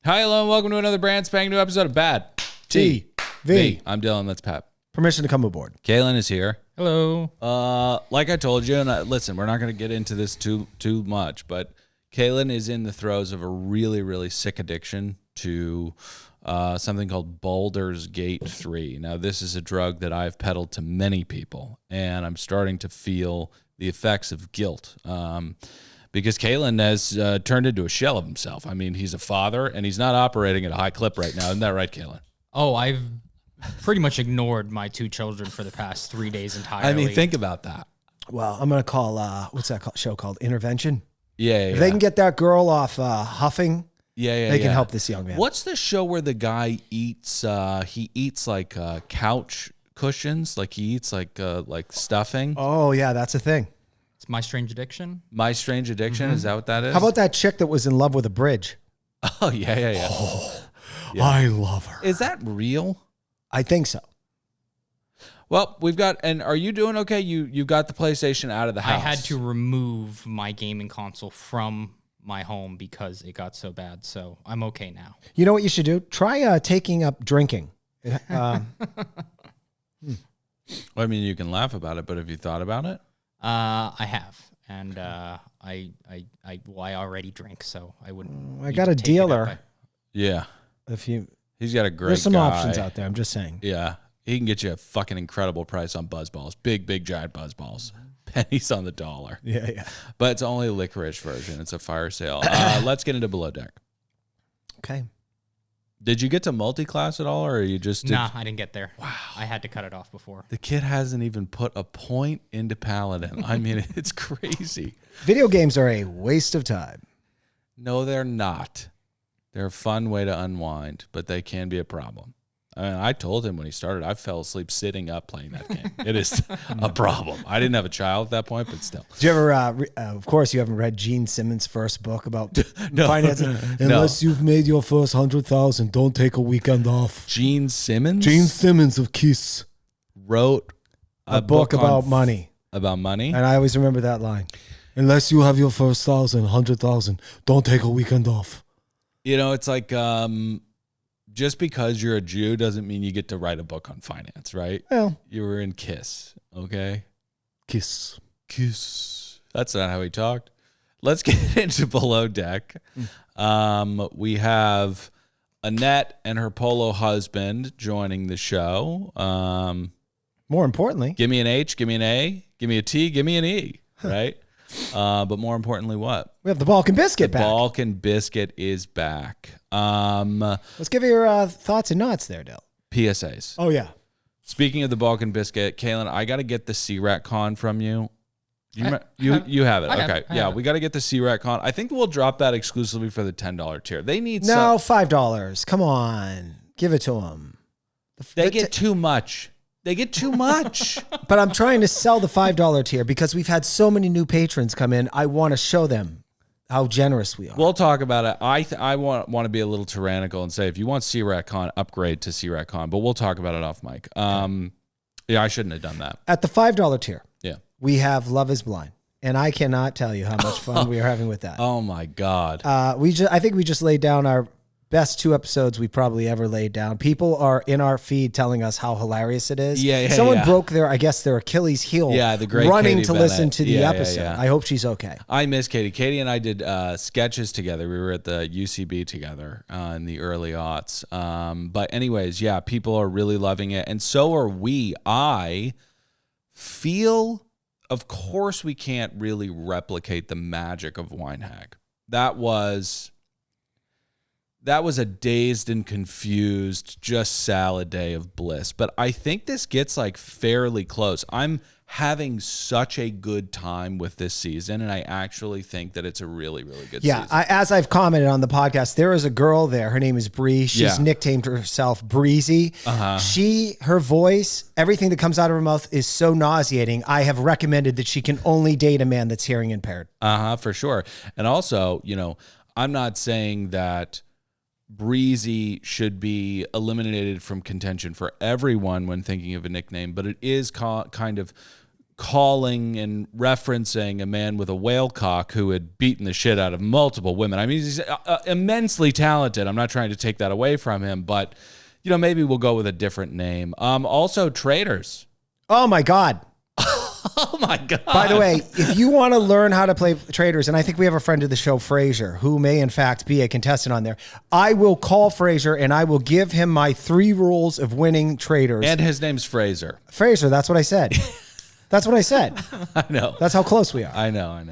Hi, hello, and welcome to another brand spanking new episode of Bad TV. I'm Dylan. That's Pat. Permission to come aboard. Kaylin is here. Hello. Like I told you, and listen, we're not going to get into this too much, but Kaylin is in the throes of a really, really sick addiction to something called Baldur's Gate 3. Now, this is a drug that I've peddled to many people, and I'm starting to feel the effects of guilt. Because Kaylin has turned into a shell of himself. I mean, he's a father, and he's not operating at a high clip right now. Isn't that right, Kaylin? Oh, I've pretty much ignored my two children for the past 3 days entirely. I mean, think about that. Well, I'm going to call, what's that show called? Intervention? Yeah. If they can get that girl off huffing, they can help this young man. What's the show where the guy eats, he eats like couch cushions? Like he eats like stuffing? Oh, yeah, that's a thing. It's My Strange Addiction. My Strange Addiction? Is that what that is? How about that chick that was in love with a bridge? Oh, yeah. Oh, Yeah. I love her. Is that real? I think so. Well, we've got, and are you doing okay? You got the PlayStation out of the house. I had to remove my gaming console from my home because it got so bad. So I'm okay now. You know what you should do? Try taking up drinking. Well, I mean, you can laugh about it, but have you thought about it? I have, and I already drink, so I wouldn't. I got a dealer. Yeah. He's got a great There's some guy. options out there. I'm just saying. Yeah. He can get you a fucking incredible price on buzzballs. Big, giant buzzballs. Pennies on the dollar. Yeah. But it's only a licorice version. It's a fire sale. Let's get into Below Deck. Okay. Did you get to multi-class at all, or you just... Nah, I didn't get there. Wow. I had to cut it off before. The kid hasn't even put a point into Paladin. I mean, it's crazy. Video games are a waste of time. No, they're not. They're a fun way to unwind, but they can be a problem. I mean, I told him when he started, I fell asleep sitting up playing that game. It is a problem. I didn't have a child at that point, but still. Did you ever, of course, you haven't read Gene Simmons' first book about financing. Unless you've made your first 100,000, don't take a weekend off. Gene Simmons? Gene Simmons of Kiss wrote a book about money. About money? And I always remember that line. Unless you have your first 100,000, don't take a weekend off. You know, it's like... just because you're a Jew doesn't mean you get to write a book on finance, right? Well, you were in Kiss, okay? Kiss. That's not how he talked. Let's get into Below Deck. We have Annette and her polo husband joining the show. More importantly, give me an H, give me an A, give me a T, give me an E, right? But more importantly, what? We have the Balkan Biscuit back. The Balkan Biscuit is back. Let's give your thoughts and knots there, Dale. PSAs. Oh, yeah. Speaking of the Balkan Biscuit, Kaylin, I got to get the C-Rat Con from you. You have it. Okay. Yeah, we got to get the C-Rat Con. I think we'll drop that exclusively for the $10 tier. They need $5. Come on. Give it to them. They get too much. They get too much. But I'm trying to sell the $5 tier because we've had so many new patrons come in. I want to show them how generous we are. We'll talk about it. I want to be a little tyrannical and say if you want C-Rat Con, upgrade to C-Rat Con. But we'll talk about it off mic. Yeah, I shouldn't have done that. At the $5 tier, yeah, we have Love is Blind. And I cannot tell you how much fun we are having with that. Oh, my God. I think we just laid down our best 2 episodes we probably ever laid down. People are in our feed telling us how hilarious it is. Someone broke their Achilles heel. Yeah, the great running Katie to Bennett. listen to the episode. Yeah. I hope she's okay. I miss Katie. Katie and I did sketches together. We were at the UCB together in the early aughts. But anyways, yeah, people are really loving it, and so are we. I feel, of course, we can't really replicate the magic of Wine Hag. That was a dazed and confused, just salad day of bliss. But I think this gets like fairly close. I'm having such a good time with this season, and I actually think that it's a really, really good season. Yeah, as I've commented on the podcast, there is a girl there. Her name is Bree. She's nicknamed herself Breezy. Her voice, everything that comes out of her mouth is so nauseating. I have recommended that she can only date a man that's hearing impaired. For sure. And also, you know, I'm not saying that Breezy should be eliminated from contention for everyone when thinking of a nickname, but it is kind of calling and referencing a man with a whale cock who had beaten the shit out of multiple women. I mean, he's immensely talented. I'm not trying to take that away from him, but maybe we'll go with a different name. Also, traders. Oh my God. Oh my God. By the way, if you want to learn how to play traders, and I think we have a friend of the show, Fraser, who may in fact be a contestant on there, I will call Fraser and I will give him my 3 rules of winning traders. And his name's Fraser. Fraser, that's what I said. That's what I said. I know. That's how close we are. I know.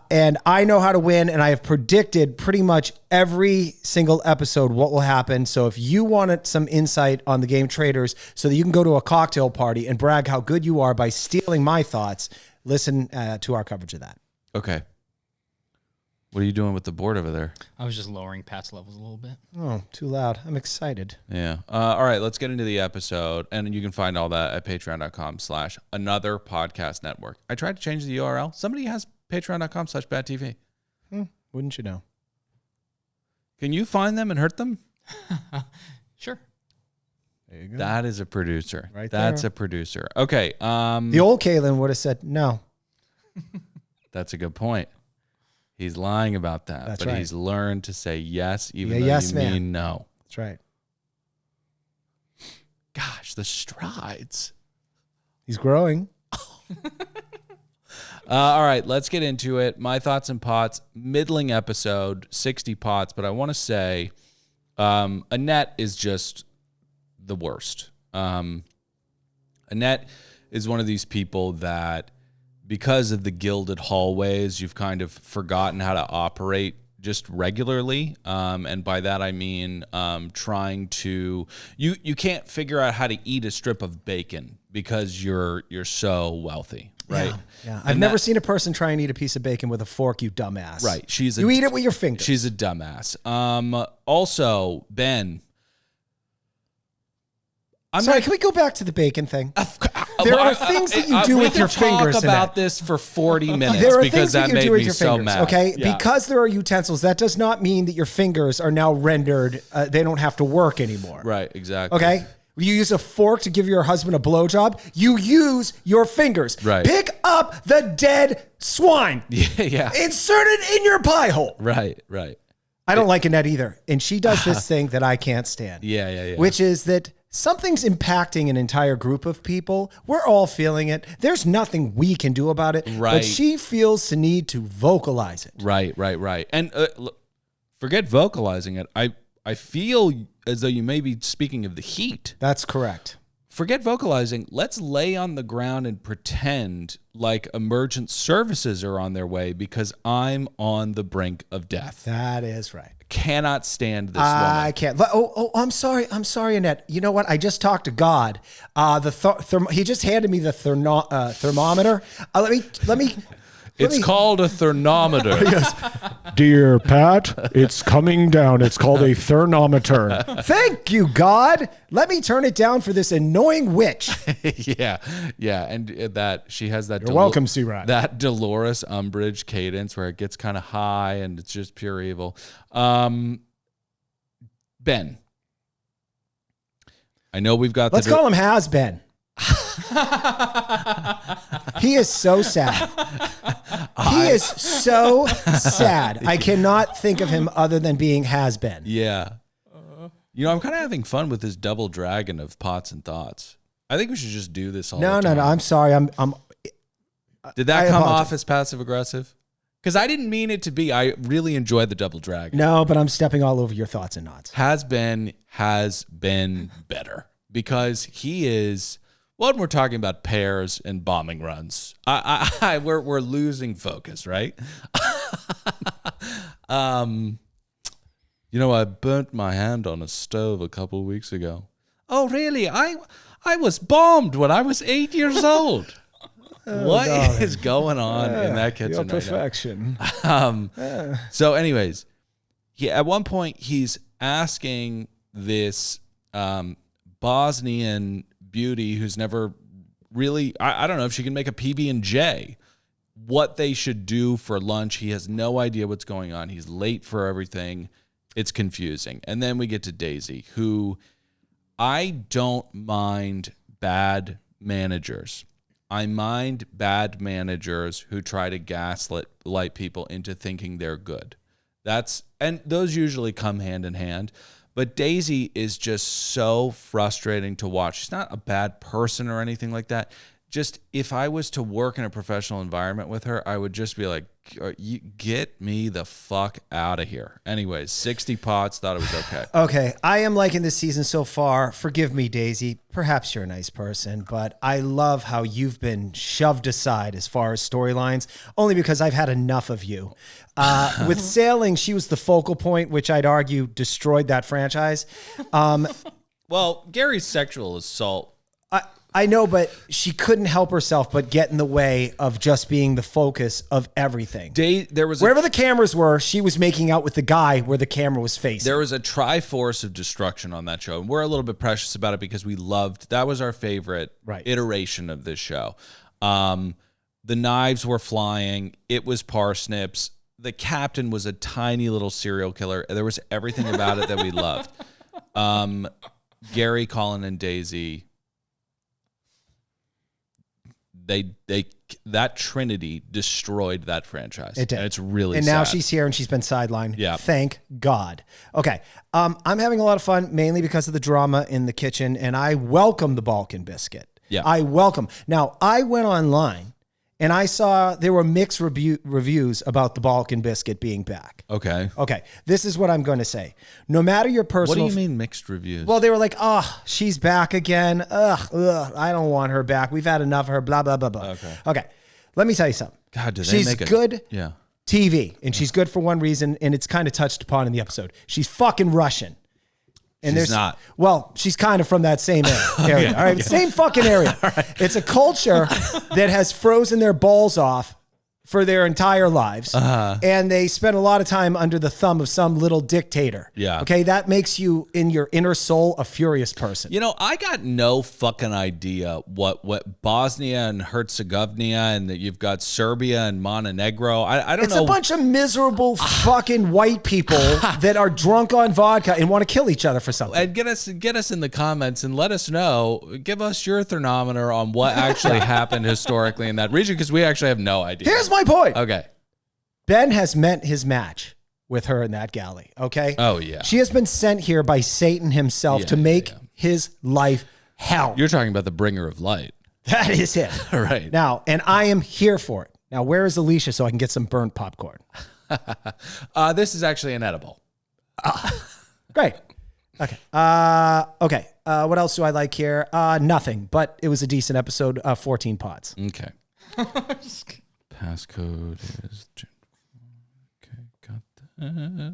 And I know how to win, and I have predicted pretty much every single episode what will happen. So if you wanted some insight on the game Traders so that you can go to a cocktail party and brag how good you are by stealing my thoughts, listen to our coverage of that. Okay. What are you doing with the board over there? I was just lowering Pat's levels a little bit. Oh, too loud. I'm excited. Yeah. All right, let's get into the episode. And you can find all that at patreon.com/another podcast network. I tried to change the URL. Somebody has patreon.com/badtv. Wouldn't you know? Can you find them and hurt them? Sure. There you go. That is a producer. Right That's there. a producer. Okay. The old Kalen would have said no. That's a good point. He's lying about that. That's but right. he's learned to say yes, even though yes, you man. mean no. That's right. Gosh, the strides. He's growing. All right, let's get into it. My thoughts and pots, middling episode, 60 pots, but I want to say Annette is just the worst. Annette is one of these people that, because of the gilded hallways, you've kind of forgotten how to operate just regularly. And by that, I mean trying to, you can't figure out how to eat a strip of bacon because you're so wealthy. Right. Yeah. I've never seen a person try and eat a piece of bacon with a fork, you dumbass. Right. You eat it with your fingers. She's a dumbass. Also, Ben. Sorry, can we go back to the bacon thing? There are things that you do with your fingers. We can talk about this for 40 minutes there are because things that that you made do with me your so fingers, mad. okay? Yeah. Because there are utensils, that does not mean that your fingers are now rendered, they don't have to work anymore. Right, exactly. Okay? You use a fork to give your husband a blowjob. You use your fingers. Right. Pick up the dead swine. Yeah. Insert it in your pie hole. Right. I don't like Annette either. And she does this thing that I can't stand. Yeah. Which is that something's impacting an entire group of people. We're all feeling it. There's nothing we can do about it. Right. But she feels the need to vocalize it. Right. And look, forget vocalizing it. I feel as though you may be speaking of the heat. That's correct. Forget vocalizing. Let's lay on the ground and pretend like emergent services are on their way because I'm on the brink of death. That is right. Cannot stand this I woman. can't. Oh, I'm sorry. I'm sorry, Annette. You know what? I just talked to God. He just handed me the thermometer. Let me. It's called a thermometer. Dear Pat, it's coming down. It's called a thermometer. Thank you, God. Let me turn it down for this annoying witch. Yeah. And that she has that. You're welcome, C-Rod. That Dolores Umbridge cadence where it gets kind of high and it's just pure evil. Ben, I know we've got. Let's call him Has-Been. He is so sad. He is so sad. I cannot think of him other than being Has-Been. Yeah. I'm kind of having fun with this double dragon of pots and thoughts. I think we should just do this all the time. No. I'm sorry. I'm. Did that I come apologize. off as passive aggressive? Because I didn't mean it to be. I really enjoyed the double dragon. No, but I'm stepping all over your thoughts and knots. Has been better because he is. When we're talking about pairs and bombing runs, we're losing focus, right? I burnt my hand on a stove a couple of weeks ago. Oh, really? I was bombed when I was 8 years old. What is going on in that kitchen? Your perfection. So, anyways, at one point he's asking this Bosnian beauty who's never really, I don't know if she can make a PB&J, what they should do for lunch. He has no idea what's going on. He's late for everything. It's confusing. And then we get to Daisy, who I don't mind bad managers. I mind bad managers who try to gaslight people into thinking they're good. And those usually come hand in hand. But Daisy is just so frustrating to watch. She's not a bad person or anything like that. Just if I was to work in a professional environment with her, I would just be like, you get me the fuck out of here. Anyways, 60 pots, thought it was okay. Okay, I am liking this season so far. Forgive me, Daisy. Perhaps you're a nice person, but I love how you've been shoved aside as far as storylines, only because I've had enough of you. With Sailing, she was the focal point, which I'd argue destroyed that franchise. Well, Gary's sexual assault. I know, but she couldn't help herself but get in the way of just being the focus of everything. Wherever the cameras were, she was making out with the guy where the camera was facing. There was a triforce of destruction on that show. And we're a little bit precious about it because that was our favorite iteration of this show. The knives were flying. It was parsnips. The captain was a tiny little serial killer. There was everything about it that we loved. Gary, Colin, and Daisy... that trinity destroyed that franchise. It did. And it's really and sad. now she's here and she's been sidelined. Yeah. Thank God. Okay. I'm having a lot of fun, mainly because of the drama in the kitchen, and I welcome the Balkan biscuit. Yeah. I welcome. Now, I went online and I saw there were mixed reviews about the Balkan biscuit being back. Okay. Okay. This is what I'm going to say. No matter your personal... What do you mean mixed reviews? Well, they were like, she's back again. I don't want her back. We've had enough of her, blah, blah, blah, blah. Okay. Let me tell you something. God, do they she's make it? Good Yeah. TV, and she's good for one reason, and it's kind of touched upon in the episode. She's fucking Russian. And she's not. Well, she's kind of from that same area. All right. Same fucking area. It's a culture that has frozen their balls off for their entire lives. And they spend a lot of time under the thumb of some little dictator. Yeah. Okay. That makes you in your inner soul a furious person. You know, I got no fucking idea what Bosnia and Herzegovina and that you've got Serbia and Montenegro. I don't know. It's a bunch of miserable fucking white people that are drunk on vodka and want to kill each other for something. And get us in the comments and let us know. Give us your thermometer on what actually happened historically in that region, because we actually have no idea. Here's my point. Okay. Ben has met his match with her in that galley. Okay. Oh, yeah. She has been sent here by Satan himself to make his life hell. You're talking about the bringer of light. That is it. Right. Now, and I am here for it. Now, where is Alicia so I can get some burnt popcorn? This is actually an edible. Great. Okay. Okay. What else do I like here? Nothing, but it was a decent episode. 14 pods. Okay. Passcode is... Okay, got that.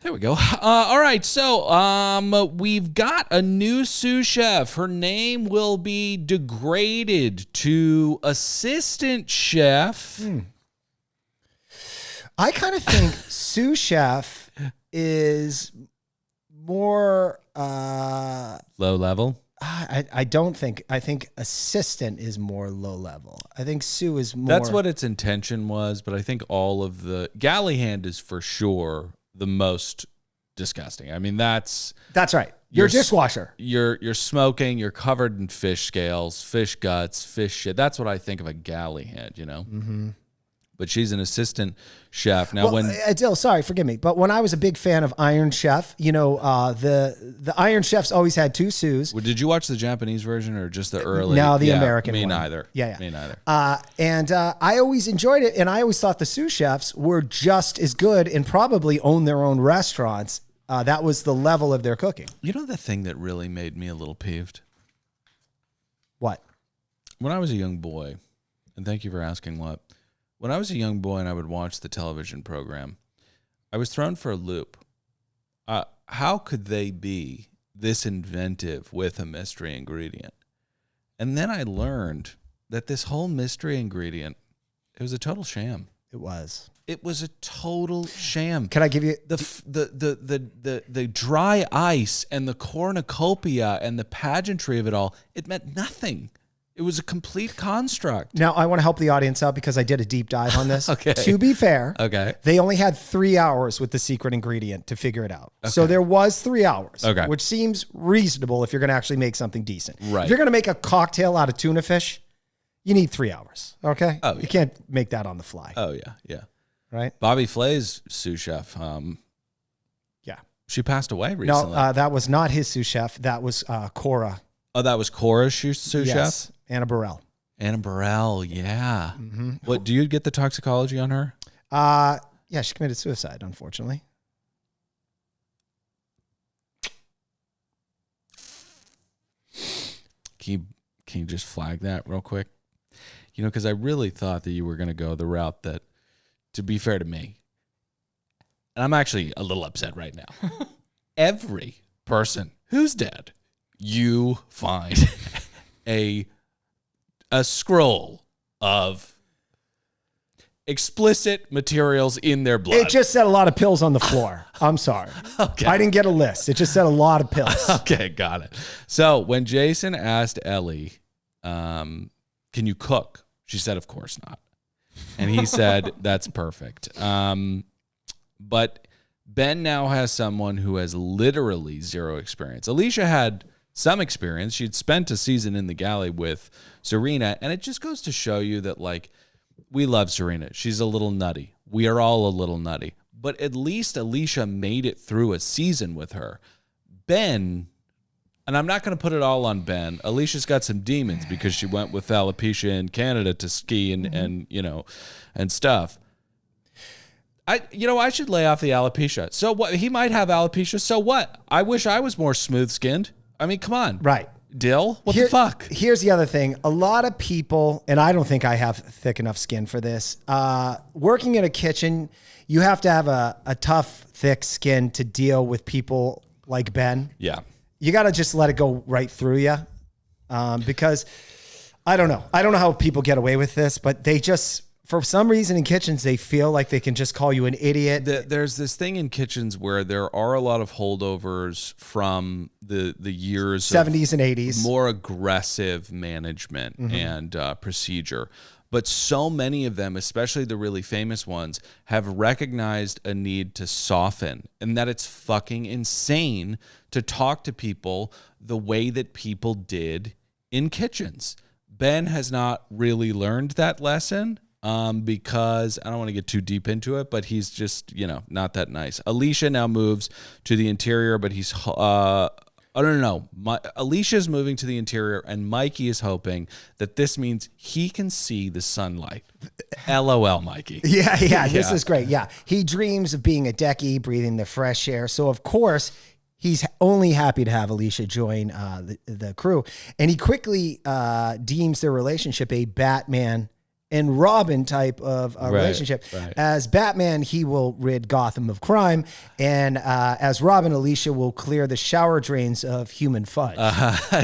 There we go. All right, so we've got a new sous chef. Her name will be degraded to assistant chef. I kind of think sous chef is more... Low level? I don't think. I think assistant is more low level. I think Sue is more... That's what its intention was, but I think all of the... Galley hand is for sure the most disgusting. I mean, that's right. You're a dishwasher. You're smoking. You're covered in fish scales, fish guts, fish shit. That's what I think of a galley hand, you know? Mm-hmm. But she's an assistant chef. Now, Adil, sorry, forgive me. But when I was a big fan of Iron Chef, you know, the Iron Chefs always had two sous. Well, did you watch the Japanese version or just the early? No, the American me one. Neither. Yeah. Me neither. And I always enjoyed it. And I always thought the sous chefs were just as good and probably own their own restaurants. That was the level of their cooking. You know the thing that really made me a little peeved? What? When I was a young boy, and thank you for asking what. When I was a young boy and I would watch the television program, I was thrown for a loop. How could they be this inventive with a mystery ingredient? And then I learned that this whole mystery ingredient, it was a total sham. It was. It was a total sham. Can I give you the dry ice and the cornucopia and the pageantry of it all? It meant nothing. It was a complete construct. Now, I want to help the audience out because I did a deep dive on this. Okay. To be fair, Okay. they only had 3 hours with the secret ingredient to figure it out. So there was 3 hours, Okay. which seems reasonable if you're going to actually make something decent. Right. If you're going to make a cocktail out of tuna fish, you need 3 hours. Okay. Oh, You yeah. can't make that on the fly. Oh, yeah. Yeah. Right. Bobby Flay's sous chef. Yeah. She passed away recently. No, that was not his sous chef. That was Cora. Oh, that was Cora's sous chef? Yes. Anna Burrell. Anna Burrell, yeah. Mm-hmm. What, do you get the toxicology on her? Yeah, she committed suicide, unfortunately. Can you just flag that real quick? You know, because I really thought that you were going to go the route that, to be fair to me, and I'm actually a little upset right now. Every person who's dead, you find a scroll of explicit materials in their blood. It just said a lot of pills on the floor. I'm sorry. Okay. I didn't get a list. It just said a lot of pills. Okay, got it. So when Jason asked Ellie, can you cook? She said, of course not. And he said, that's perfect. But Ben now has someone who has literally zero experience. Alicia had some experience. She'd spent a season in the galley with Serena, and it just goes to show you that, like, we love Serena. She's a little nutty. We are all a little nutty. But at least Alicia made it through a season with her. Ben, and I'm not going to put it all on Ben. Alicia's got some demons because she went with alopecia in Canada to ski and you know, and stuff. I should lay off the alopecia. So what? He might have alopecia. So what? I wish I was more smooth-skinned. I mean, come on. Right. Dill? What the fuck? Here's the other thing. A lot of people, and I don't think I have thick enough skin for this, working in a kitchen, you have to have a tough, thick skin to deal with people like Ben. Yeah. You got to just let it go right through you because I don't know. I don't know how people get away with this, but they just, for some reason in kitchens, they feel like they can just call you an idiot. There's this thing in kitchens where there are a lot of holdovers from the years 70s and 80s. More aggressive management and procedure. But so many of them, especially the really famous ones, have recognized a need to soften, and that it's fucking insane to talk to people the way that people did in kitchens. Ben has not really learned that lesson because I don't want to get too deep into it, but he's just, not that nice. Alicia now moves to the interior, but he's I don't know. Alicia's moving to the interior, and Mikey is hoping that this means he can see the sunlight. LOL, Mikey. Yeah, this is great. Yeah, he dreams of being a decky, breathing the fresh air. So, of course, he's only happy to have Alicia join the crew. And he quickly deems their relationship a Batman and Robin type of relationship. Right. As Batman, he will rid Gotham of crime. And as Robin, Alicia will clear the shower drains of human fudge.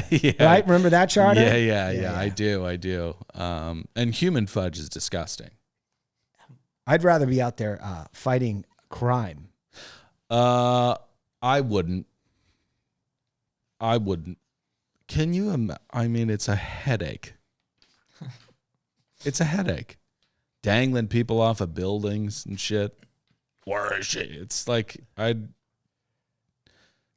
Yeah. Right? Remember that charter? Yeah. I do. And human fudge is disgusting. I'd rather be out there fighting crime. I wouldn't. Can you I mean, it's a headache. It's a headache. Dangling people off of buildings and shit. Where is she? It's like, Can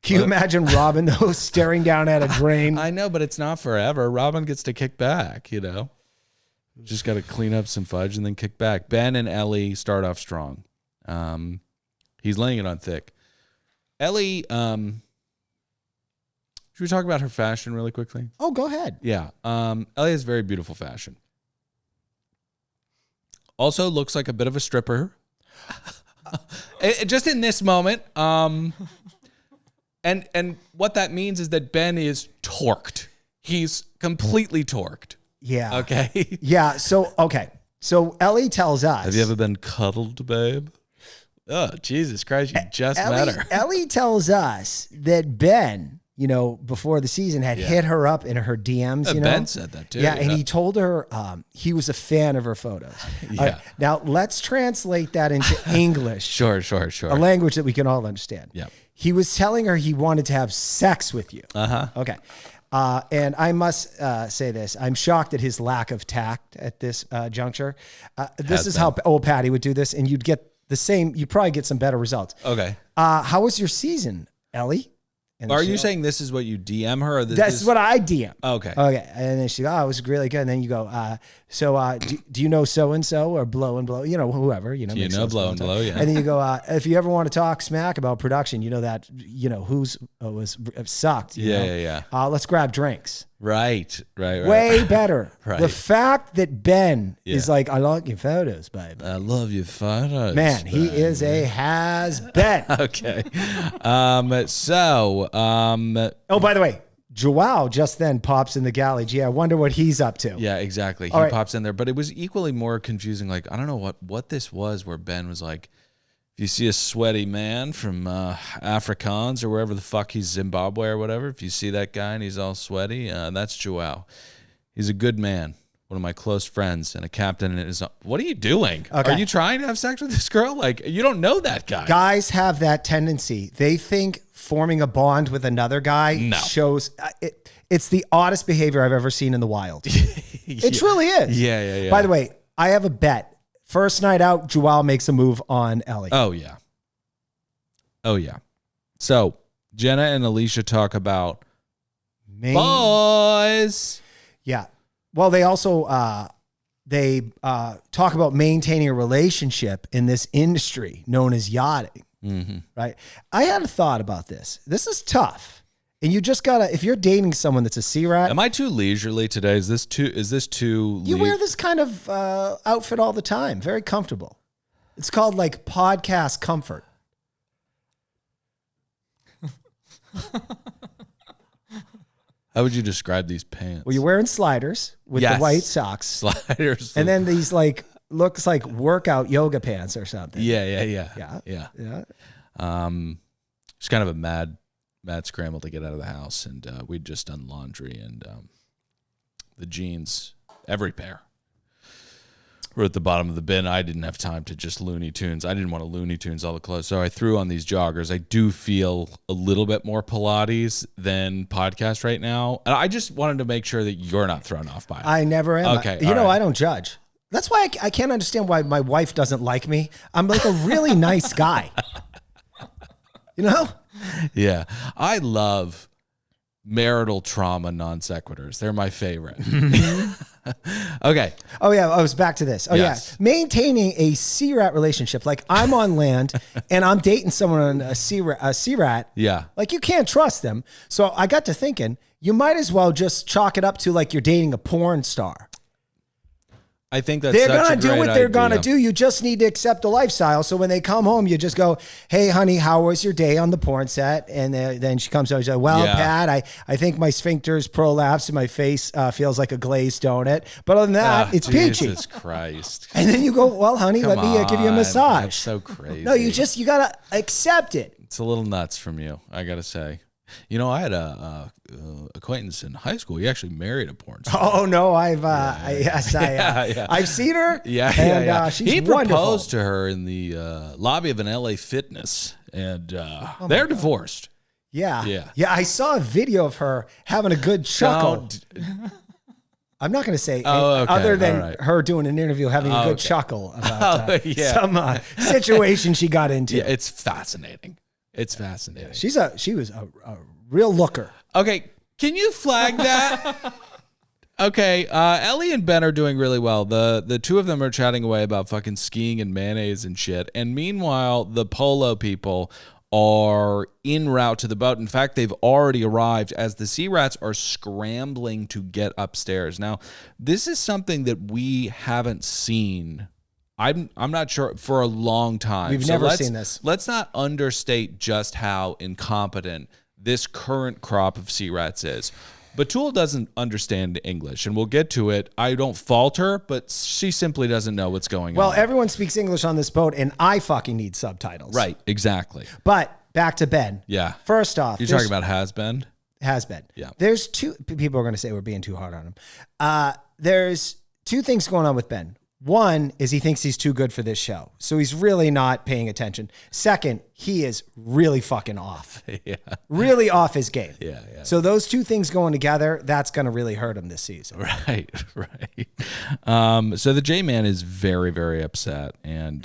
you imagine Robin, though, staring down at a drain? I know, but it's not forever. Robin gets to kick back, Just got to clean up some fudge and then kick back. Ben and Ellie start off strong. He's laying it on thick. Ellie, should we talk about her fashion really quickly? Oh, go ahead. Yeah. Ellie has very beautiful fashion. Also looks like a bit of a stripper. Just in this moment. And what that means is that Ben is torqued. He's completely torqued. Yeah. Okay. Yeah. So Ellie tells us. Have you ever been cuddled, babe? Oh, Jesus Christ. You just met her. Ellie tells us that Ben, before the season had hit her up in her DMs. Ben said that too. Yeah. And he told her he was a fan of her photos. Yeah. Now let's translate that into English. Sure. A language that we can all understand. Yeah. He was telling her he wanted to have sex with you. Uh-huh. Okay. And I must say this. I'm shocked at his lack of tact at this juncture. This is how old Patty would do this, and you'd get the same. You probably get some better results. Okay. How was your season, Ellie? Are you saying this is what you DM her? Or That's what I DM. Okay. Okay. And then she goes, it was really good. And then you go, do you know so-and-so or blow and blow? You know, whoever, you know. You know, blow and blow, yeah. And then you go, if you ever want to talk smack about production, you know that, who's was sucked. Yeah. Let's grab drinks. Right. Way better. Right. The fact that Ben is like, I like your photos, baby. I love your photos. Man, he is a has-been. Okay. Oh, by the way, Joao just then pops in the galley. Gee, I wonder what he's up to. Yeah, exactly. He pops in there, but it was equally more confusing. Like, I don't know what this was where Ben was like, if you see a sweaty man from Afrikaans or wherever the fuck he's, Zimbabwe or whatever, if you see that guy and he's all sweaty, that's Joao. He's a good man. One of my close friends and a captain in his. What are you doing? Okay. Are you trying to have sex with this girl? Like, you don't know that guy. Guys have that tendency. They think forming a bond with another guy shows it's the oddest behavior I've ever seen in the wild. It truly is. Yeah. By the way, I have a bet. First night out, Joao makes a move on Ellie. Oh yeah. So Jenna and Alicia talk about boys. Yeah. Well, they also talk about maintaining a relationship in this industry known as yachting. Mm-hmm. Right. I had a thought about this. This is tough. And you just gotta, if you're dating someone that's a sea rat. Am I too leisurely today? Is this too You wear this kind of outfit all the time. Very comfortable. It's called like podcast comfort. How would you describe these pants? Well, you're wearing sliders with the white socks. Sliders. And then these like, looks like workout yoga pants or something. Yeah. It's kind of a mad scramble to get out of the house, and we'd just done laundry, and the jeans, every pair, were at the bottom of the bin. I didn't have time to just Looney Tunes. I didn't want to Looney Tunes all the clothes, so I threw on these joggers. I do feel a little bit more Pilates than podcast right now, and I just wanted to make sure that you're not thrown off by it. I never am. Okay, you know, I don't judge. That's why I can't understand why my wife doesn't like me. I'm like a really nice guy. You know? Yeah. I love marital trauma non sequiturs. They're my favorite. Okay. Oh, yeah. I was back to this. Oh, yes. Yeah. Maintaining a sea rat relationship. Like I'm on land and I'm dating someone on a sea rat. Yeah. Like you can't trust them. So I got to thinking, you might as well just chalk it up to like you're dating a porn star. I think that's they're such gonna a do great what they're idea. gonna do. You just need to accept the lifestyle. So when they come home, you just go, "Hey, honey, how was your day on the porn set?" And then she comes over. She's like, "Well, Yeah. Pat, I think my sphincter is prolapsed and my face feels like a glazed donut. But other than that, it's peachy." Jesus Christ. And then you go, "Well, honey, let me give you a on. massage." That's so crazy. No, you gotta accept it. It's a little nuts from you, I gotta say. You know, I had a acquaintance in high school. He actually married a porn star. Oh no, I've seen her. And she's he wonderful. proposed to her in the lobby of an LA Fitness, and they're divorced. Yeah. I saw a video of her having a good chuckle. I'm not going to say other than her doing an interview, having a good chuckle about some situation she got into. Yeah, it's fascinating. It's fascinating. She was a real looker. Okay, can you flag that? Okay, Ellie and Ben are doing really well. The two of them are chatting away about fucking skiing and mayonnaise and shit. And meanwhile, the polo people are en route to the boat. In fact, they've already arrived as the sea rats are scrambling to get upstairs. Now, this is something that we haven't seen. I'm not sure for a long time. We've never seen this. Let's not understate just how incompetent this current crop of sea rats is. Batul doesn't understand English, and we'll get to it. I don't fault her, but she simply doesn't know what's going on. Well, everyone speaks English on this boat, and I fucking need subtitles. Right, exactly. But back to Ben. Yeah. First off, You're talking about has-been? Has-been. Yeah. There's two people are going to say we're being too hard on him. There's two things going on with Ben. One is he thinks he's too good for this show. So he's really not paying attention. Second, he is really fucking off. Yeah. Really off his game. Yeah. So those two things going together, that's going to really hurt him this season. Right. So the J-Man is very, very upset. And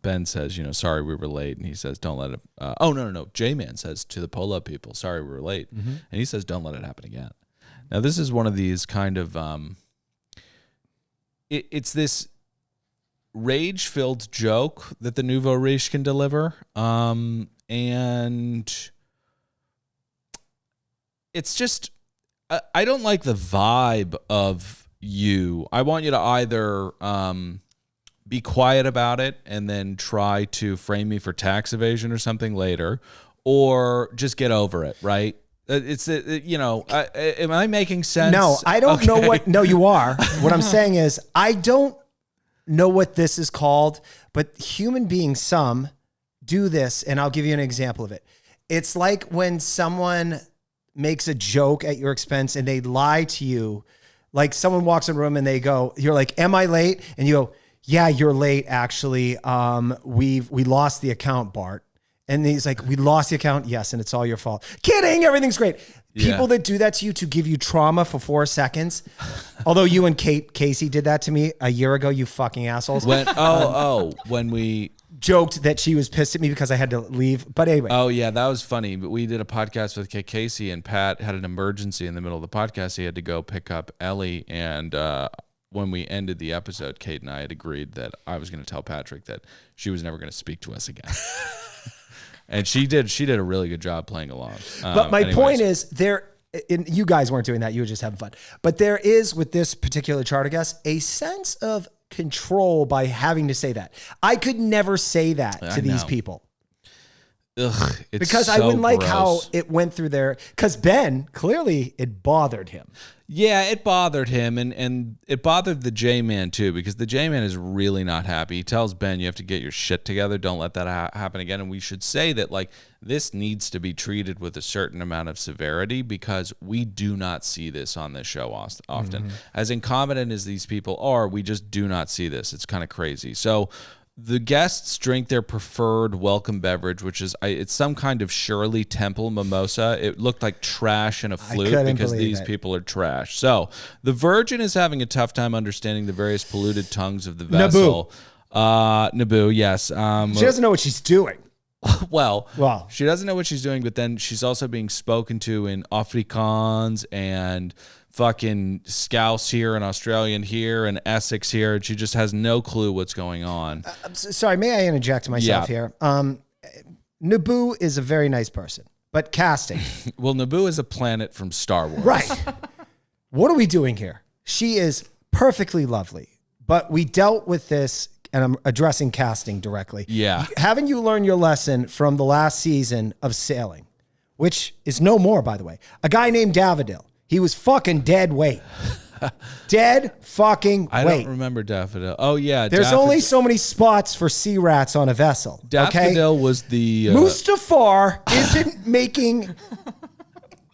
Ben says, sorry we were late. And he says, don't let it. No. J-Man says to the Polo people, sorry we were late. Mm-hmm. And he says, don't let it happen again. Now, this is one of these kind of, it's this rage-filled joke that the nouveau riche can deliver, and it's just I don't like the vibe of you. I want you to either be quiet about it and then try to frame me for tax evasion or something later, or just get over it, right? Am I making sense? No, I don't know what. No, you are. What I'm saying is, I don't know what this is called, but human beings, some do this, and I'll give you an example of it. It's like when someone makes a joke at your expense and they lie to you. Like someone walks in a room and they go, you're like, am I late? And you go, yeah, you're late. Actually, we lost the account, Bart. And he's like, we lost the account. Yes. And it's all your fault. Kidding. Everything's great. People that do that to you to give you trauma for 4 seconds. Although you and Casey did that to me a year ago, you fucking assholes. When we joked that she was pissed at me because I had to leave. But anyway. Oh yeah, that was funny. But we did a podcast with Casey, and Pat had an emergency in the middle of the podcast. He had to go pick up Ellie, and when we ended the episode, Kate and I had agreed that I was going to tell Patrick that she was never going to speak to us again. And she did a really good job playing along. But my point is, you guys weren't doing that. You were just having fun. But there is, with this particular charter guest, a sense of control by having to say that. I could never say that to these people. Ugh, because I wouldn't like how it went through there. Because Ben, clearly it bothered him. Yeah, it bothered him, and it bothered the J-Man too, because the J-Man is really not happy. He tells Ben, you have to get your shit together. Don't let that happen again. And we should say that, like, this needs to be treated with a certain amount of severity, because we do not see this on this show often. Mm-hmm. As incompetent as these people are, we just do not see this. It's kind of crazy. So the guests drink their preferred welcome beverage, which is it's some kind of Shirley Temple mimosa. It looked like trash in a flute because these people are trash. So the Virgin is having a tough time understanding the various polluted tongues of the vessel. Naboo, yes. She doesn't know what she's doing. Well, she doesn't know what she's doing, but then she's also being spoken to in Afrikaans and fucking Scouse here and Australian here and Essex here, and she just has no clue what's going on. Sorry, may I interject myself here? Naboo is a very nice person, but casting. Well, Naboo is a planet from Star Wars. Right. What are we doing here? She is perfectly lovely, but we dealt with this, and I'm addressing casting directly. Yeah. Haven't you learned your lesson from the last season of Sailing, which is no more, by the way? A guy named Daffodil. He was fucking dead weight. Dead fucking weight. I don't remember Daffodil. Oh, yeah. There's only so many spots for sea rats on a vessel. Daffodil was the... Mustafar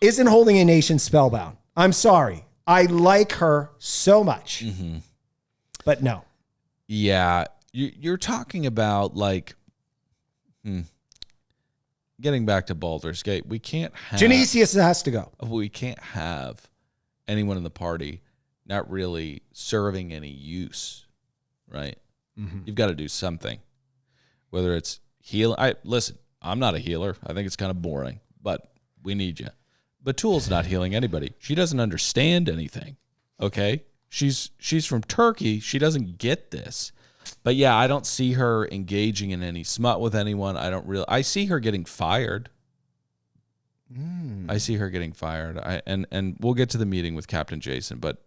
isn't holding a nation spellbound. I'm sorry. I like her so much. Mm-hmm. But no. Yeah. You're talking about, like... Getting back to Baldur's Gate, we can't have... Genesius has to go. We can't have anyone in the party not really serving any use, right? Mm-hmm. You've got to do something. Whether it's healing... Listen, I'm not a healer. I think it's kind of boring, but we need you. Batul's not healing anybody. She doesn't understand anything, okay? She's from Turkey. She doesn't get this. But yeah, I don't see her engaging in any smut with anyone. I see her getting fired. I see her getting fired. And we'll get to the meeting with Captain Jason, but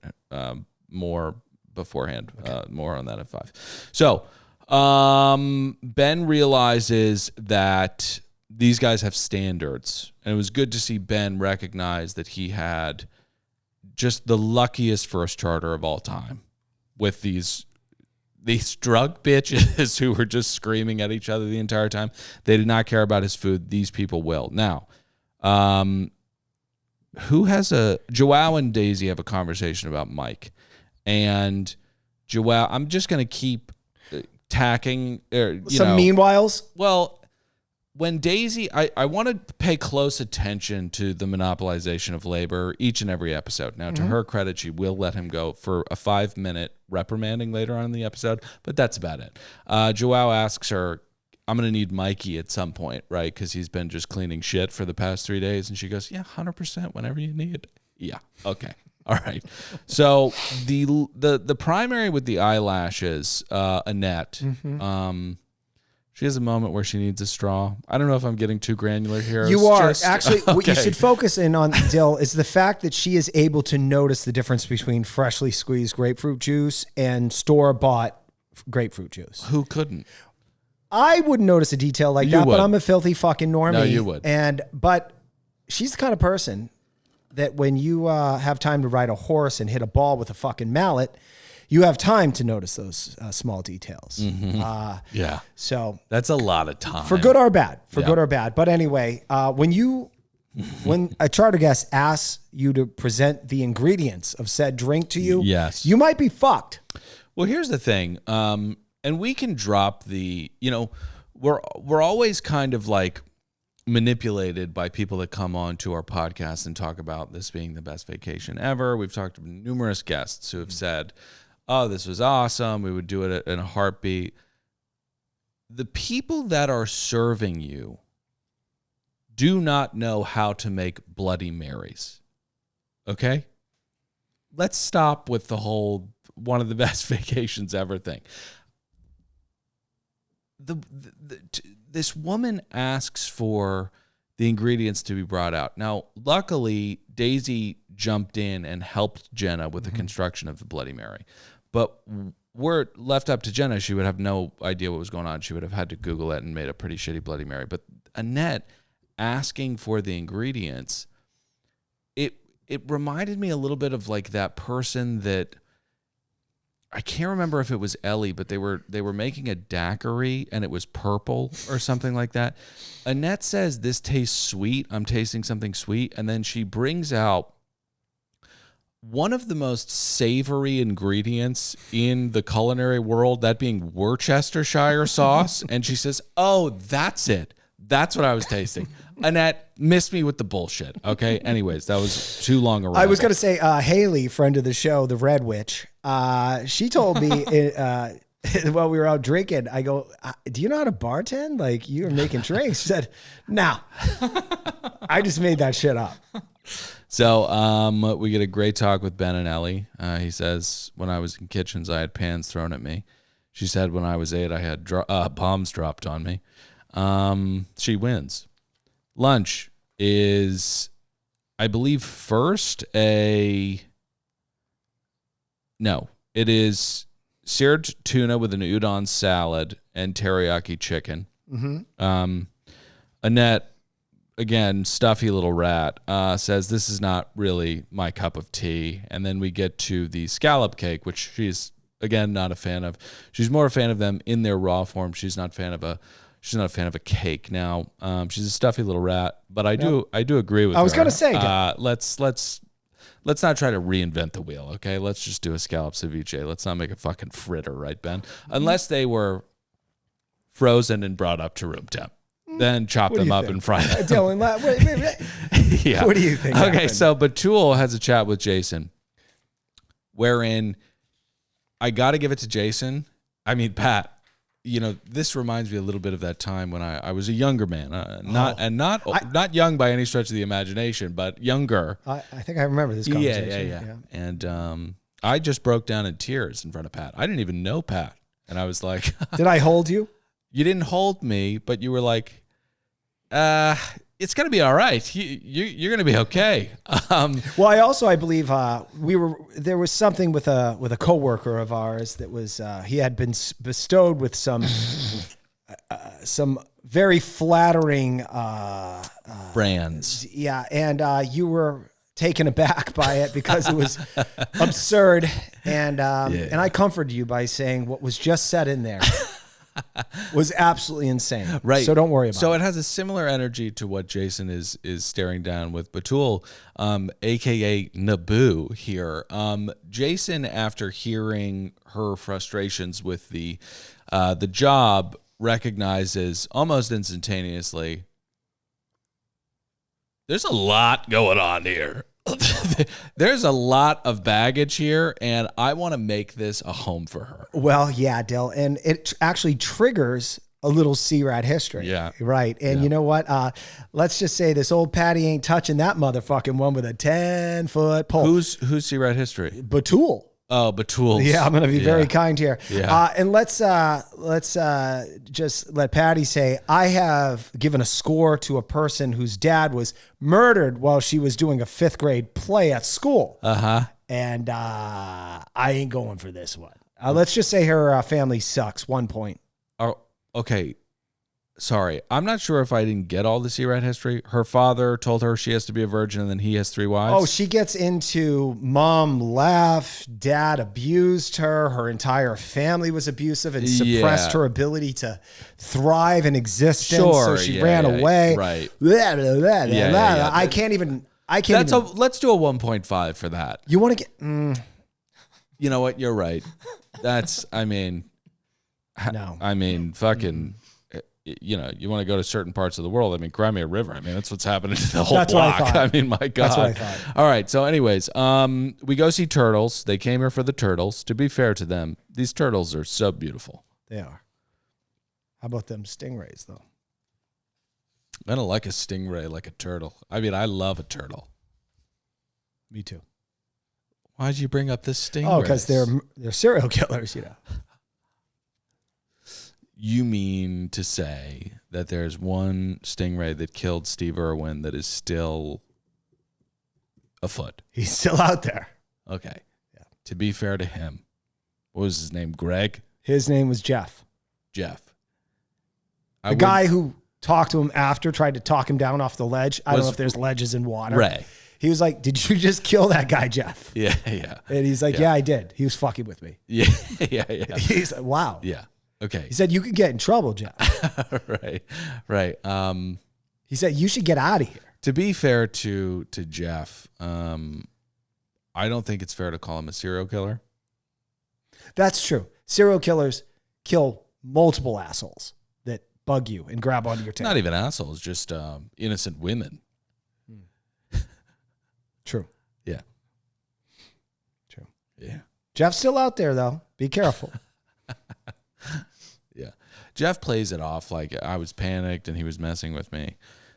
more beforehand. Okay. More on that at 5. So Ben realizes that these guys have standards, and it was good to see Ben recognize that he had just the luckiest first charter of all time with these drug bitches who were just screaming at each other the entire time. They did not care about his food. These people will. Now, Joao and Daisy have a conversation about Mike, and Joelle, I'm just going to keep tacking. Some meanwhiles? Well, when Daisy, I want to pay close attention to the monopolization of labor each and every episode. Now, to her credit, she will let him go for a 5-minute reprimanding later on in the episode, but that's about it. Joelle asks her, I'm going to need Mikey at some point, right? Because he's been just cleaning shit for the past 3 days. And she goes, yeah, 100% whenever you need. Yeah, okay. All right. So the primary with the eyelashes, Annette, she has a moment where she needs a straw. I don't know if I'm getting too granular here. You are. Actually, what you should focus in on, Dill, is the fact that she is able to notice the difference between freshly squeezed grapefruit juice and store-bought grapefruit juice. Who couldn't? I wouldn't notice a detail like that, but I'm a filthy fucking normie. No, you would. But she's the kind of person that when you have time to ride a horse and hit a ball with a fucking mallet, you have time to notice those small details. Yeah. So that's a lot of time. For good or bad. Good or bad. But anyway, when a charter guest asks you to present the ingredients of said drink to you, yes, you might be fucked. Well, here's the thing. And we can drop we're always kind of like manipulated by people that come on to our podcast and talk about this being the best vacation ever. We've talked to numerous guests who have said, oh, this was awesome. We would do it in a heartbeat. The people that are serving you do not know how to make Bloody Marys. Okay? Let's stop with the whole one of the best vacations ever thing. This woman asks for the ingredients to be brought out. Now, luckily, Daisy jumped in and helped Jenna with the construction of the Bloody Mary. But were it left up to Jenna, she would have no idea what was going on. She would have had to Google it and made a pretty shitty Bloody Mary. But Annette asking for the ingredients, it reminded me a little bit of like that person that, I can't remember if it was Ellie, but they were making a daiquiri and it was purple or something like that. Annette says, this tastes sweet. I'm tasting something sweet. And then she brings out one of the most savory ingredients in the culinary world, that being Worcestershire sauce. And she says, oh, that's it. That's what I was tasting. Annette missed me with the bullshit. Okay. Anyways, that was too long a ride. I was going to say, Haley, friend of the show, the Red Witch, she told me while we were out drinking, I go, do you know how to bartend? Like, you were making drinks. She said, no, I just made that shit up. So we get a great talk with Ben and Ellie. He says, when I was in kitchens, I had pans thrown at me. She said, when I was 8, I had bombs dropped on me. She wins. Lunch is, I believe, it is seared tuna with an udon salad and teriyaki chicken. Annette, again, stuffy little rat, says this is not really my cup of tea. And then we get to the scallop cake, which she's, again, not a fan of. She's more a fan of them in their raw form. She's not a fan of a cake. Now, she's a stuffy little rat, but I do agree with her. I was going to say, let's not try to reinvent the wheel, okay? Let's just do a scallop ceviche. Let's not make a fucking fritter, right, Ben? Unless they were frozen and brought up to room temp. Then chop them up and fry them. Dylan, wait. Yeah. What do you think? Okay, happened? so Batul has a chat with Jason, wherein I got to give it to Jason. I mean, Pat. You know, this reminds me a little bit of that time when I was a younger man, not young by any stretch of the imagination, but younger. I think I remember this conversation. Yeah. And I just broke down in tears in front of Pat. I didn't even know Pat, and I was like, "Did I hold you?" You didn't hold me, but you were like, it's gonna be all right. You're gonna be okay. Well, I believe there was something with a coworker of ours that was he had been bestowed with some very flattering brands. Yeah, and you were taken aback by it because it was absurd, and I comforted you by saying what was just said in there was absolutely insane. Right. So don't worry about it. So it has a similar energy to what Jason is staring down with Batul, aka Naboo here. Jason, after hearing her frustrations with the job, recognizes almost instantaneously there's a lot going on here. There's a lot of baggage here, and I want to make this a home for her. Well, yeah, Dill, and it actually triggers a little C-Rat history. Yeah. Right. And you know what? Let's just say this old Patty ain't touching that motherfucking one with a 10-foot pole. Who's C-Rat history? Batul. Oh, Batul's. Yeah, I'm going to be very kind here. Yeah. And let's just let Patty say, I have given a score to a person whose dad was murdered while she was doing a 5th grade play at school. Uh-huh. And I ain't going for this one. Let's just say her family sucks. 1 point. Oh, okay. Sorry. I'm not sure if I didn't get all the C-Rat history. Her father told her she has to be a virgin and then he has 3 wives. Oh, she gets into mom left, dad abused her, her entire family was abusive and suppressed her ability to thrive in existence. Sure, so she ran away. Right. Blah, blah, blah, Yeah, blah. yeah. I can't even. Let's do a 1.5 for that. You want to get? You know what? You're right. That's, no. Fucking, you know, you want to go to certain parts of the world. I mean, Crimea River. I mean, that's what's happening to the whole That's what I block. thought. I mean, my God. That's what I thought. All right. So anyways, we go see turtles. They came here for the turtles. To be fair to them, these turtles are so beautiful. They are. How about them stingrays though? I don't like a stingray like a turtle. I mean, I love a turtle. Me too. Why'd you bring up this stingray? Oh, because they're serial killers, you know. You mean to say that there's one stingray that killed Steve Irwin that is still afoot? He's still out there. Okay. Yeah. To be fair to him, what was his name? Greg? His name was Jeff. Jeff. The guy who talked to him after, tried to talk him down off the ledge. I don't know if there's ledges in water. Ray. He was like, did you just kill that guy, Jeff? Yeah, yeah. And he's like, yeah, I did. He was fucking with me. Yeah, yeah, yeah. He's like, wow. Yeah. Okay. He said, you could get in trouble, Jeff. Right. He said, you should get out of here. To be fair to Jeff, I don't think it's fair to call him a serial killer. That's true. Serial killers kill multiple assholes that bug you and grab onto your tail. Not even assholes, just innocent women. True. Yeah. True. Yeah. Jeff's still out there, though. Be careful. Yeah. Jeff plays it off like I was panicked and he was messing with me.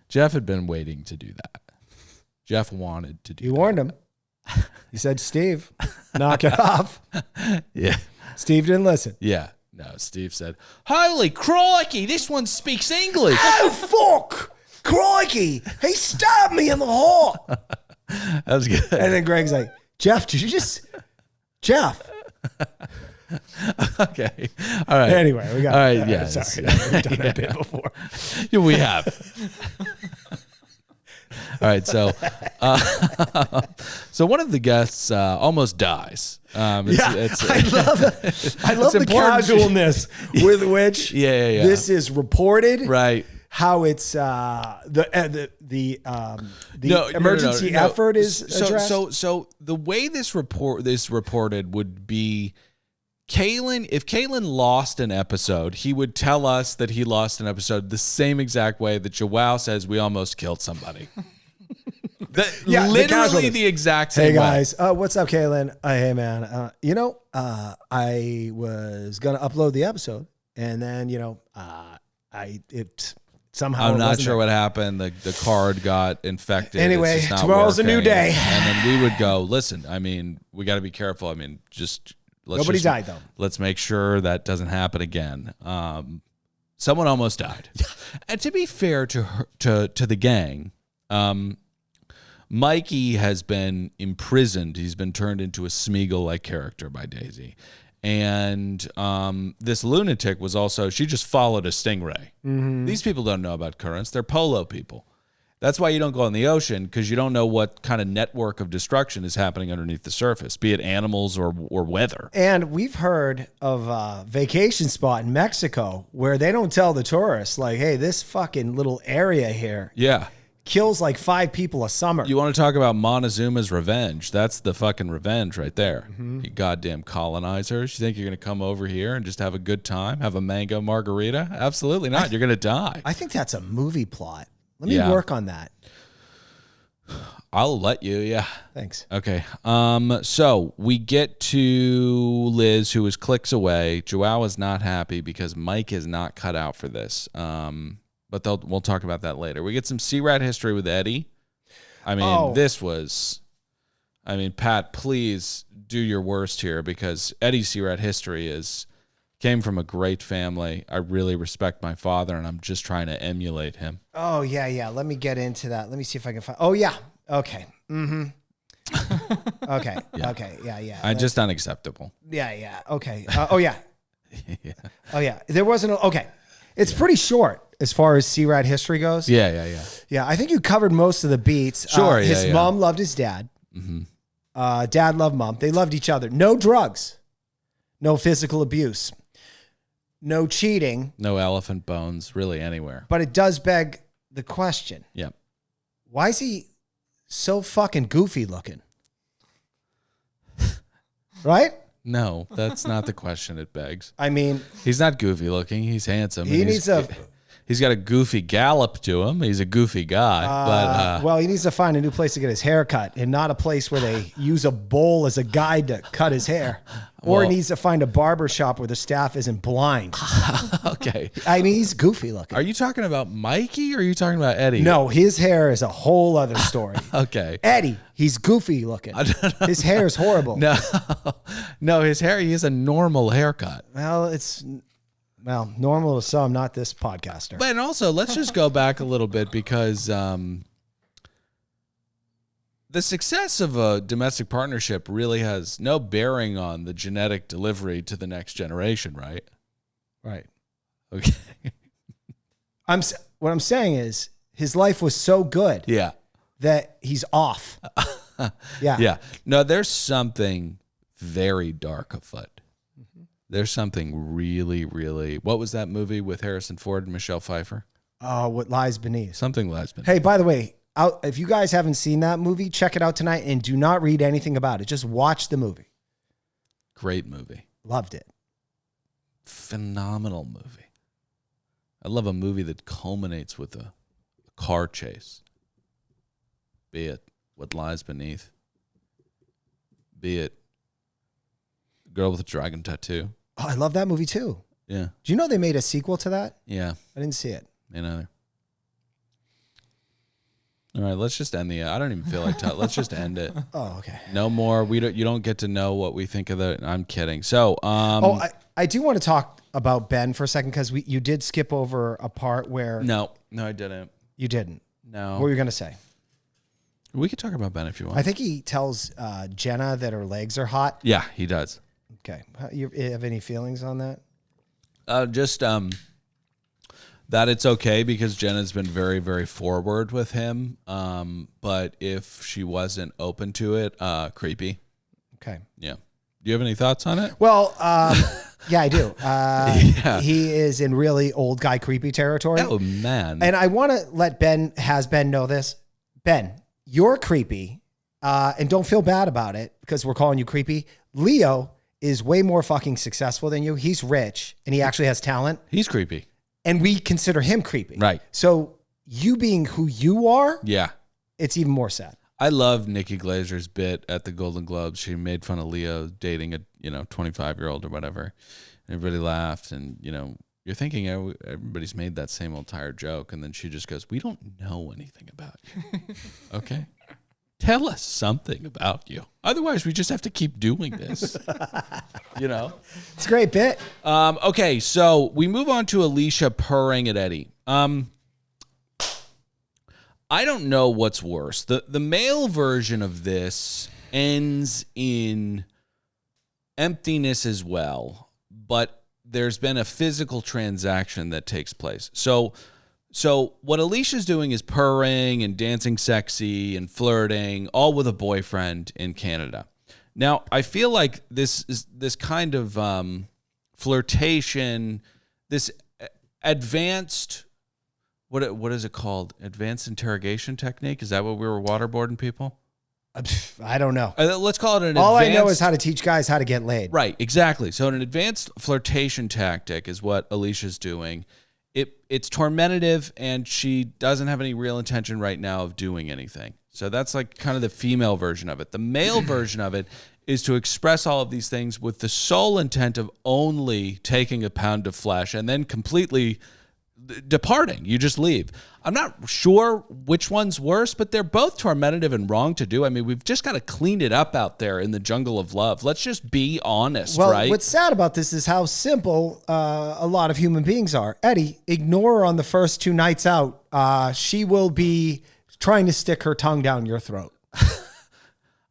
Jeff had been waiting to do that. Jeff wanted to do that. You warned him. He said, Steve, knock it off. Yeah. Steve didn't listen. Yeah. No, Steve said, holy crikey, this one speaks English. Oh, fuck. Crikey. He stabbed me in the heart. That was good. And then Greg's like, Jeff, did you just... Jeff. Okay. All right. Anyway, we got all right. Yeah. Sorry. We've done that bit before. Yeah, we have. All right. So, so one of the guests almost dies. I love the important. casualness with which Yeah. this is reported. Right. How it's the emergency effort is addressed. So the way this reported would be, Kalen, if Kalen lost an episode, he would tell us that he lost an episode the same exact way that Joao says we almost killed somebody. Literally the exact same way. Hey guys, what's up, Kalen? Hey man, I was gonna upload the episode, and then somehow I'm not sure what happened. The card got infected. Anyway, it's just not tomorrow's working. a new day. And then we would go, listen, I mean, we got to be careful. I mean, Nobody died, though. Let's make sure that doesn't happen again. Someone almost died. And to be fair to the gang, Mikey has been imprisoned. He's been turned into a Smeagol-like character by Daisy. And this lunatic was also, she just followed a stingray. Mm-hmm. These people don't know about currents. They're polo people. That's why you don't go in the ocean, because you don't know what kind of network of destruction is happening underneath the surface, be it animals or weather. And we've heard of a vacation spot in Mexico where they don't tell the tourists, like, hey, this fucking little area here kills like 5 people a summer. You want to talk about Montezuma's revenge? That's the fucking revenge right there. You goddamn colonizers. You think you're going to come over here and just have a good time, have a mango margarita? Absolutely not. You're going to die. I think that's a movie plot. Let me work on that. I'll let you, yeah. Thanks. Okay. So we get to Liz, who is clicks away. Joao is not happy because Mike is not cut out for this. But we'll talk about that later. We get some C-Rat history with Eddie. I mean, this was... I mean, Pat, please do your worst here, because Eddie's C-Rat history came from a great family. I really respect my father, and I'm just trying to emulate him. Oh, yeah. Let me get into that. Let me see if I can find... Oh, yeah. Okay. Okay. Yeah. Okay. Yeah. Just unacceptable. Yeah. Okay. Oh, yeah. Oh, yeah. There wasn't... Okay. It's pretty short as far as C-Rat history goes. Yeah. Yeah, I think you covered most of the beats. Sure, his mom loved his dad. Dad loved mom. They loved each other. No drugs. No physical abuse. No cheating. No elephant bones, really anywhere. But it does beg the question. Yeah. Why is he so fucking goofy looking? Right? No, that's not the question it begs. I mean, he's not goofy looking. He's handsome. He's got a goofy gallop to him. He's a goofy guy. Well, he needs to find a new place to get his hair cut, and not a place where they use a bowl as a guide to cut his hair. Or he needs to find a barber shop where the staff isn't blind. Okay. I mean, he's goofy looking. Are you talking about Mikey or are you talking about Eddie? No, his hair is a whole other story. Okay. Eddie, he's goofy looking. His hair is horrible. No, his hair, he has a normal haircut. Well, normal to some, not this podcaster. But also, let's just go back a little bit, because the success of a domestic partnership really has no bearing on the genetic delivery to the next generation, right? Right. Okay. What I'm saying is his life was so good that he's off. Yeah. No, there's something very dark afoot. There's something really, really... What was that movie with Harrison Ford and Michelle Pfeiffer? Oh, What Lies Beneath. Something lies beneath. Hey, by the way, if you guys haven't seen that movie, check it out tonight and do not read anything about it. Just watch the movie. Great movie. Loved it. Phenomenal movie. I love a movie that culminates with a car chase. Be it What Lies Beneath. Be it Girl with a Dragon Tattoo. Oh, I love that movie too. Yeah. Do you know they made a sequel to that? Yeah. I didn't see it. Me neither. All right, let's just end I don't even feel like let's just end it. Oh, okay. No more. You don't get to know what we think of it. I'm kidding. So, I do want to talk about Ben for a second, because you did skip over a part where No, I didn't. You didn't. No. What were you going to say? We could talk about Ben if you want. I think he tells Jenna that her legs are hot. Yeah, he does. Okay. You have any feelings on that? Just that it's okay, because Jenna's been very, very forward with him. But if she wasn't open to it, creepy. Okay. Yeah. Do you have any thoughts on it? Well, yeah, I do. He is in really old guy creepy territory. Oh, man. And I want to let Ben know this. Ben, you're creepy, and don't feel bad about it because we're calling you creepy. Leo is way more fucking successful than you. He's rich, and he actually has talent. He's creepy. And we consider him creepy. Right. So you being who you are, yeah, it's even more sad. I love Nikki Glazer's bit at the Golden Globes. She made fun of Leo dating a 25-year-old or whatever. Everybody laughed, and you're thinking everybody's made that same old tired joke, and then she just goes, "We don't know anything about you. Okay, tell us something about you. Otherwise, we just have to keep doing this." It's a great bit. Okay, so we move on to Alicia purring at Eddie. I don't know what's worse. The male version of this ends in emptiness as well, but there's been a physical transaction that takes place. So So what Alicia's doing is purring and dancing sexy and flirting, all with a boyfriend in Canada. Now, I feel like this kind of flirtation, this advanced, what is it called? Advanced interrogation technique? Is that what we were waterboarding people? I don't know. Let's call it an All advanced... I know is how to teach guys how to get laid. Right, exactly. So an advanced flirtation tactic is what Alicia's doing. It's tormentative, and she doesn't have any real intention right now of doing anything. So that's like kind of the female version of it. The male version of it is to express all of these things with the sole intent of only taking a pound of flesh and then completely departing. You just leave. I'm not sure which one's worse, but they're both tormentative and wrong to do. I mean, we've just got to clean it up out there in the jungle of love. Let's just be honest, well, right? What's sad about this is how simple a lot of human beings are. Eddie, ignore her on the first 2 nights out. She will be trying to stick her tongue down your throat.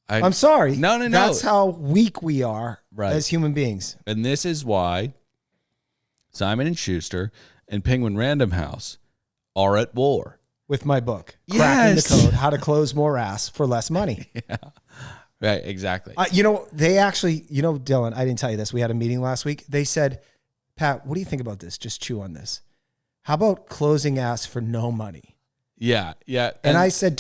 I'm sorry. No. That's how weak we are as human beings. And this is why Simon & Schuster and Penguin Random House are at war. With my book, Cracking the Code, How to Close More Ass for Less Money. Yeah. Right, exactly. They actually, Dylan, I didn't tell you this. We had a meeting last week. They said, Pat, what do you think about this? Just chew on this. How about closing ass for no money? Yeah. And I said,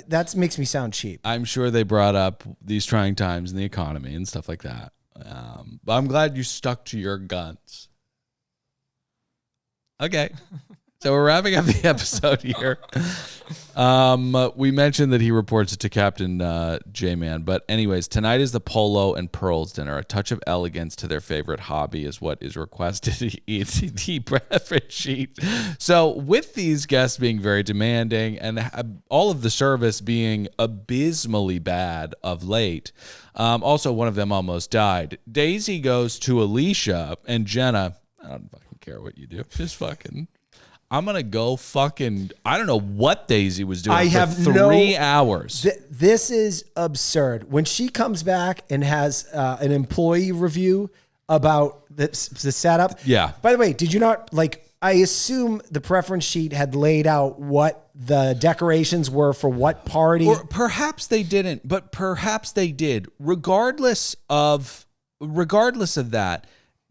that makes me sound cheap. I'm sure they brought up these trying times in the economy and stuff like that. But I'm glad you stuck to your guns. Okay. So we're wrapping up the episode here. We mentioned that he reports it to Captain J-Man. But anyways, tonight is the Polo and Pearls dinner. A touch of elegance to their favorite hobby is what is requested. It's the beverage sheet. So with these guests being very demanding and all of the service being abysmally bad of late, also one of them almost died. Daisy goes to Alicia and Jenna. I don't fucking care what you do. Just fucking... I'm going to go fucking... I don't know what Daisy was doing for 3 hours. This is absurd. When she comes back and has an employee review about the setup... Yeah. By the way, did you not... I assume the preference sheet had laid out what the decorations were for what party. Or perhaps they didn't, but perhaps they did. Regardless of that,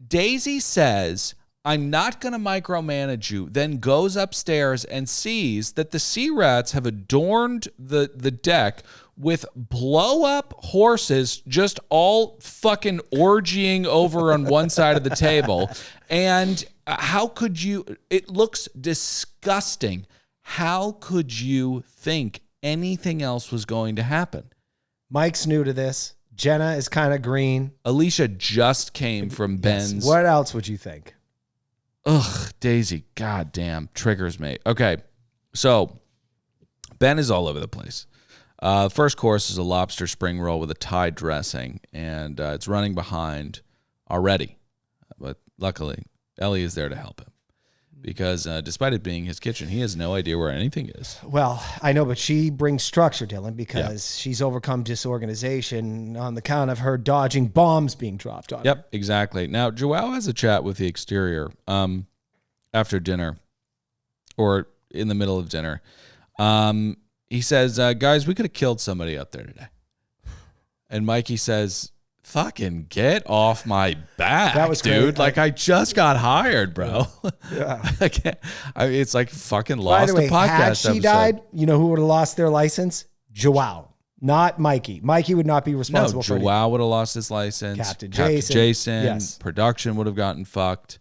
Daisy says... I'm not going to micromanage you, then goes upstairs and sees that the sea rats have adorned the deck with blow-up horses just all fucking orgying over on one side of the table. And how could you... It looks disgusting. How could you think anything else was going to happen? Mike's new to this. Jenna is kind of green. Alicia just came from Ben's... Yes. What else would you think? Ugh, Daisy, goddamn, triggers me. Okay, so Ben is all over the place. First course is a lobster spring roll with a Thai dressing, and it's running behind already. But luckily, Ellie is there to help him. Because despite it being his kitchen, he has no idea where anything is. Well, I know, but she brings structure, Dylan, because she's overcome disorganization on the count of her dodging bombs being dropped on her. Yep, exactly. Now, Joao has a chat with the exterior after dinner, or in the middle of dinner. He says, guys, we could have killed somebody out there today. And Mikey says... Fucking get off my back, that was dude. Great. I just got hired, bro. Yeah. It's like fucking lost By the way, a podcast had she episode. died, you know who would have lost their license? Joao, not Mikey. Mikey would not be responsible for Joao would have lost his license. Captain Jason. Yes. Production would have gotten fucked.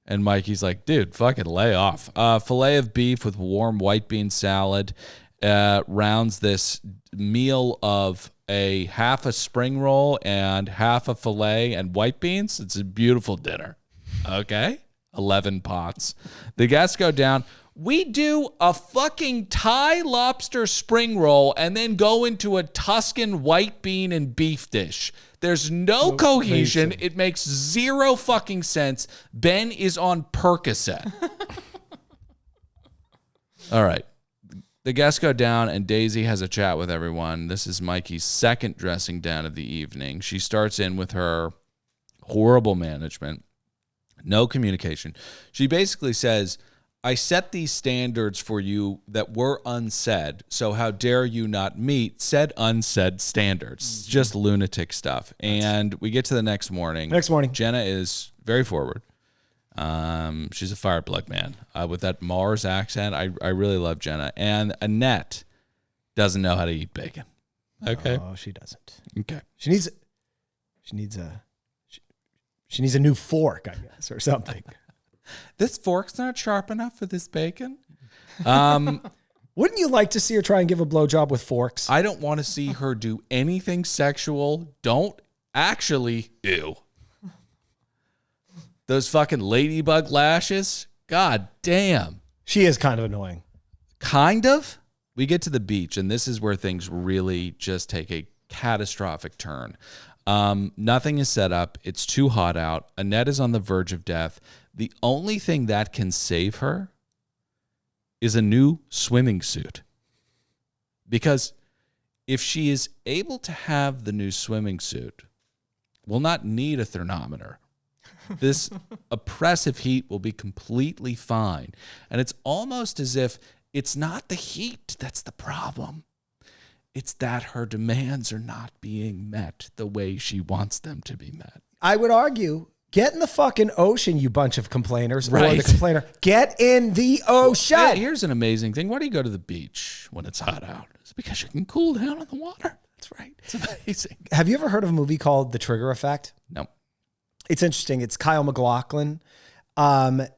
And Mikey's like, dude, fucking lay off. Filet of beef with warm white bean salad rounds this meal of a half a spring roll and half a filet and white beans. It's a beautiful dinner. Okay? 11 pots. The guests go down. We do a fucking Thai lobster spring roll and then go into a Tuscan white bean and beef dish. There's no cohesion. Amazing. It makes zero fucking sense. Ben is on Percocet. All right. The guests go down, and Daisy has a chat with everyone. This is Mikey's second dressing down of the evening. She starts in with her horrible management, no communication. She basically says, I set these standards for you that were unsaid. So how dare you not meet said unsaid standards? It's just lunatic stuff. And we get to the next morning. Jenna is very forward. She's a fire plug, man. With that Mars accent, I really love Jenna. And Annette doesn't know how to eat bacon. Okay. Oh, she doesn't. Okay. She needs a new fork, I guess, or something. This fork's not sharp enough for this bacon. Wouldn't you like to see her try and give a blowjob with forks? I don't want to see her do anything sexual. Don't actually. Ew. Those fucking ladybug lashes. God damn. She is kind of annoying. Kind of. We get to the beach, and this is where things really just take a catastrophic turn. Nothing is set up. It's too hot out. Annette is on the verge of death. The only thing that can save her is a new swimming suit. Because if she is able to have the new swimming suit, we'll not need a thermometer. This oppressive heat will be completely fine. And it's almost as if it's not the heat that's the problem. It's that her demands are not being met the way she wants them to be met. I would argue, get in the fucking ocean, you bunch of complainers. Right. Or the complainer. Get in the ocean. Well, here's an amazing thing. Why do you go to the beach when it's hot out? It's because you can cool down on the water. That's right. It's amazing. Have you ever heard of a movie called The Trigger Effect? No. It's interesting. It's Kyle MacLachlan. And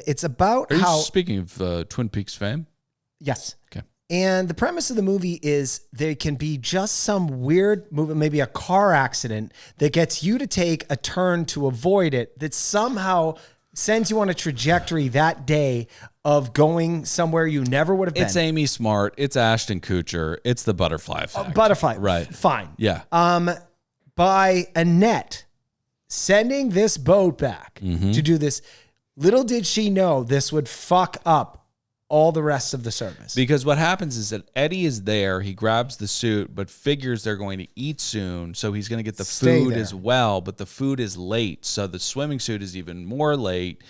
it's about Are you how... speaking of Twin Peaks fame? Yes. Okay. And the premise of the movie is there can be just some weird movement, maybe a car accident that gets you to take a turn to avoid it, that somehow sends you on a trajectory that day of going somewhere you never would have been. It's Amy Smart. It's Ashton Kutcher. It's the butterfly effect. Butterfly. Right. Fine. Yeah. By Annette sending this boat back to do this, little did she know this would fuck up all the rest of the service. Because what happens is that Eddie is there. He grabs the suit, but figures they're going to eat soon. So he's going to get the food as well. But the food is late. So the swimming suit is even more late.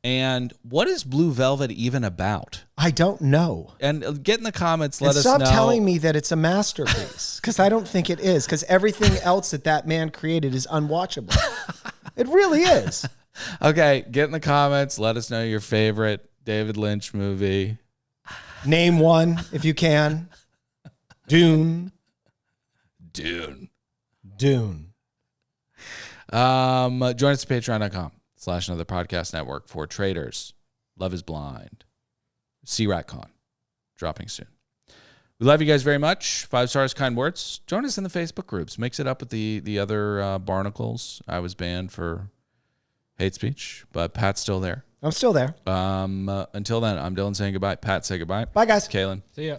And what is Blue Velvet even about? I don't know. And get in the comments. Let us stop know. telling me that it's a masterpiece, because I don't think it is. Because everything else that man created is unwatchable. It really is. Okay, get in the comments. Let us know your favorite David Lynch movie. Name one if you can. Dune. Dune. Dune. Join us at patreon.com/another podcast network for traders. Love is Blind. C-Ratcon. Dropping soon. We love you guys very much. 5 stars, kind words. Join us in the Facebook groups. Mix it up with the other barnacles. I was banned for hate speech, but Pat's still there. I'm still there. Until then, I'm Dylan saying goodbye. Pat, say goodbye. Bye, guys. Kaylin. See ya.